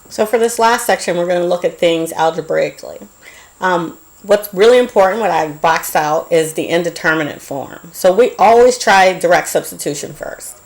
So for this last section, we're going to look at things algebraically. What's really important, what I boxed out, is the indeterminate form. So we always try direct substitution first.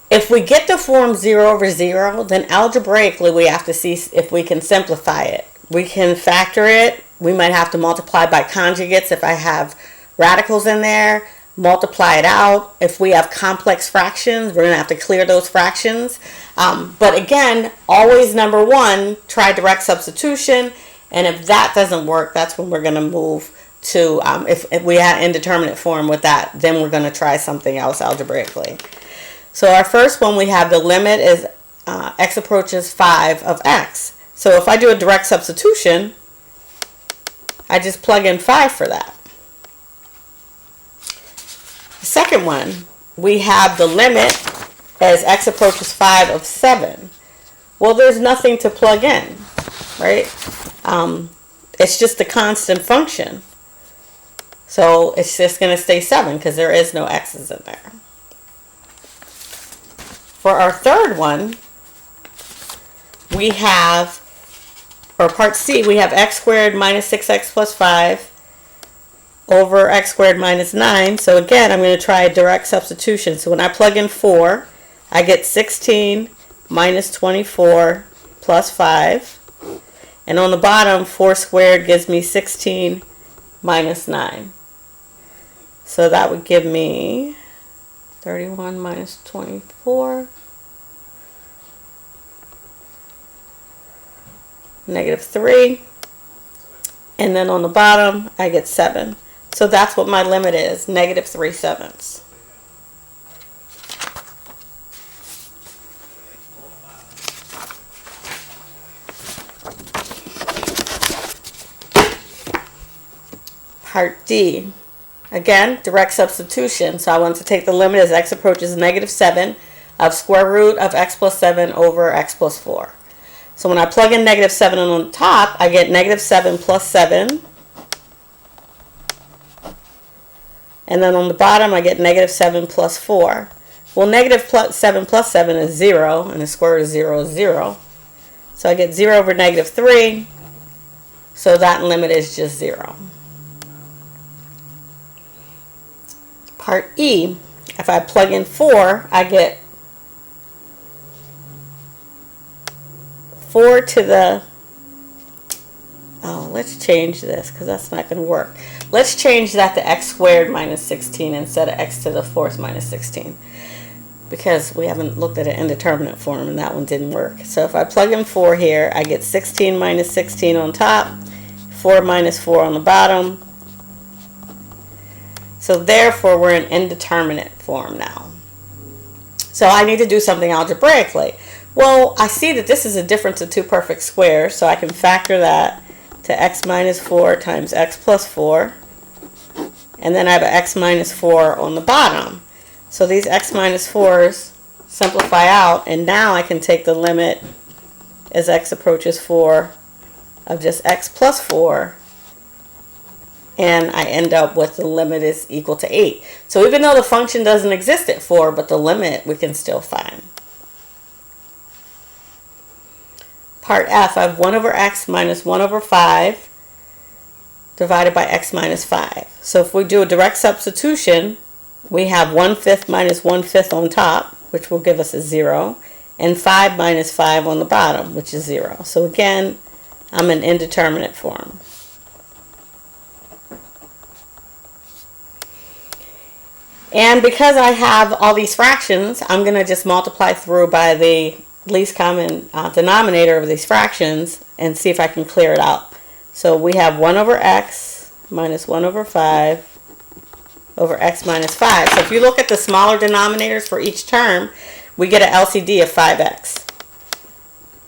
If we get the form 0 over 0, then algebraically we have to see if we can simplify it. We can factor it. We might have to multiply by conjugates if I have radicals in there. Multiply it out. If we have complex fractions, we're going to have to clear those fractions. But again, always number one, try direct substitution. And if that doesn't work, that's when we're going to move to, if we had indeterminate form with that, then we're going to try something else algebraically. So our first one, we have the limit is x approaches 5 of x. So if I do a direct substitution, I just plug in 5 for that. The second one, we have the limit as x approaches 5 of 7. Well, there's nothing to plug in, right? It's just a constant function. So it's just going to stay 7 because there is no x's in there. For our third one, we have, or part C, we have x squared minus 6x plus 5 over x squared minus 9. So again, I'm going to try a direct substitution. So when I plug in 4, I get 16 minus 24 plus 5. And on the bottom, 4 squared gives me 16 minus 9. So that would give me 31 minus 24, negative 3. And then on the bottom, I get 7. So that's what my limit is, negative 3/7. Part D. Again, direct substitution. So I want to take the limit as x approaches negative 7 of square root of x plus 7 over x plus 4. So when I plug in negative 7 on the top, I get negative 7 plus 7. And then on the bottom, I get negative 7 plus 4. Well, negative 7 plus 7 is 0, and the square root of 0 is 0. So I get 0 over negative 3. So that limit is just 0. Part E, if I plug in 4, I get 4 to the, let's change this because that's not going to work. Let's change that to x squared minus 16 instead of x to the 4th minus 16 because we haven't looked at an indeterminate form and that one didn't work. So if I plug in 4 here, I get 16 minus 16 on top, 4 minus 4 on the bottom. So therefore, we're in indeterminate form now. So I need to do something algebraically. Well, I see that this is a difference of two perfect squares, so I can factor that to x minus 4 times x plus 4. And then I have an x minus 4 on the bottom. So these x minus 4s simplify out, and now I can take the limit as x approaches 4 of just x plus 4. And I end up with the limit is equal to 8. So even though the function doesn't exist at 4, but the limit we can still find. Part F, I have 1 over x minus 1 over 5 divided by x minus 5. So if we do a direct substitution, we have 1/5 minus 1/5 on top, which will give us a 0, and 5 minus 5 on the bottom, which is 0. So again, I'm in indeterminate form. And because I have all these fractions, I'm going to just multiply through by the least common denominator of these fractions and see if I can clear it out. So we have 1 over x minus 1 over 5 over x minus 5. So if you look at the smaller denominators for each term, we get an LCD of 5x.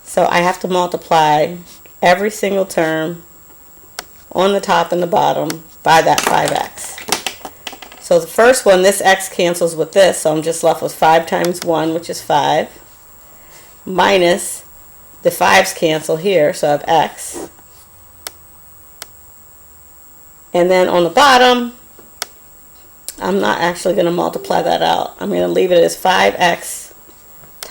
So I have to multiply every single term on the top and the bottom by that 5x. So the first one, this x cancels with this, so I'm just left with 5 times 1, which is 5, minus the 5's cancel here, so I have x. And then on the bottom, I'm not actually going to multiply that out. I'm going to leave it as 5x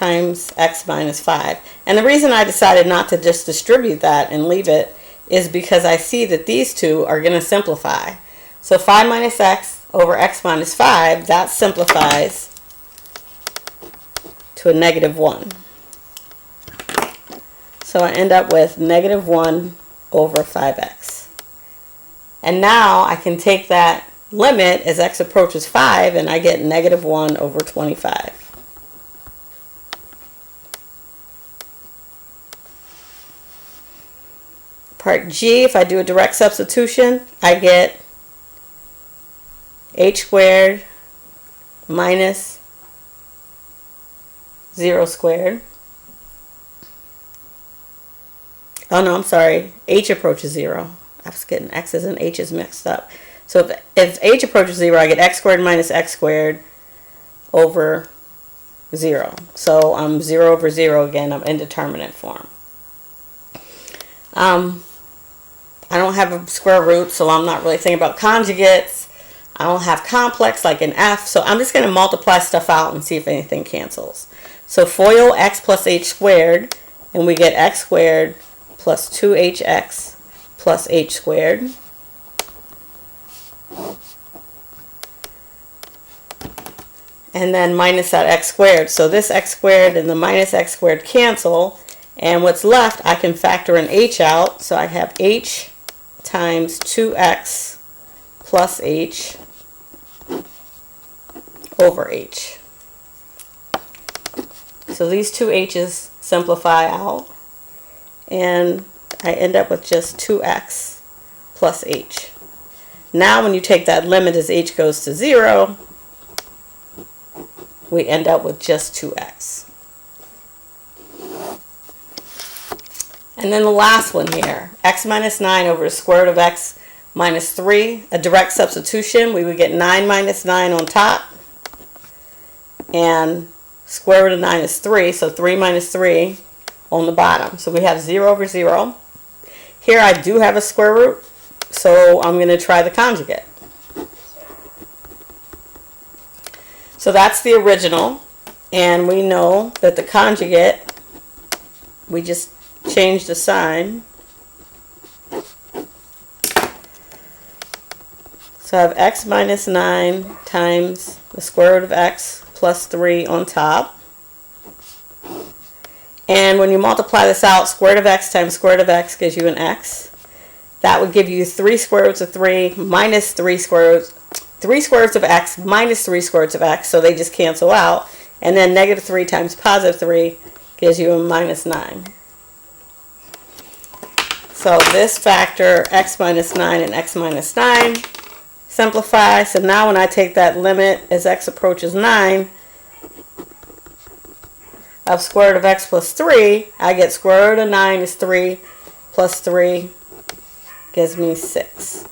times x minus 5. And the reason I decided not to just distribute that and leave it is because I see that these two are going to simplify. So 5 minus x over x minus 5, that simplifies to a negative 1. So I end up with negative 1 over 5x. And now I can take that limit as x approaches 5 and I get negative 1 over 25. Part G, if I do a direct substitution, I get h squared minus 0 squared. Oh no, I'm sorry. H approaches 0. I was getting x's and h's mixed up. So if h approaches 0, I get x squared minus x squared over 0. So I'm 0 over 0 again. I'm indeterminate form. I don't have a square root, so I'm not really thinking about conjugates. I don't have complex like an f, so I'm just going to multiply stuff out and see if anything cancels. So FOIL x plus h squared, and we get x squared plus 2hx plus h squared. And then minus that x squared. So this x squared and the minus x squared cancel. And what's left, I can factor an h out. So I have h times 2x plus h over h. So these two h's simplify out. And I end up with just 2x plus h. Now when you take that limit as h goes to 0, we end up with just 2x. And then the last one here, x minus 9 over the square root of x minus 3. A direct substitution, we would get 9 minus 9 on top. And square root of 9 is 3, so 3 minus 3 on the bottom. So we have 0 over 0. Here I do have a square root, so I'm going to try the conjugate. So that's the original, and we know that the conjugate, we just change the sign. So I have x minus 9 times the square root of x plus 3 on top. And when you multiply this out, square root of x times square root of x gives you an x. That would give you 3 square roots of 3 minus 3 square roots. 3 square roots of x minus 3 square roots of x, so they just cancel out. And then negative 3 times positive 3 gives you a minus 9. So this factor, x minus 9 and x minus 9, simplify. So now when I take that limit as x approaches 9 of square root of x plus 3, I get square root of 9 is 3 plus 3 gives me 6.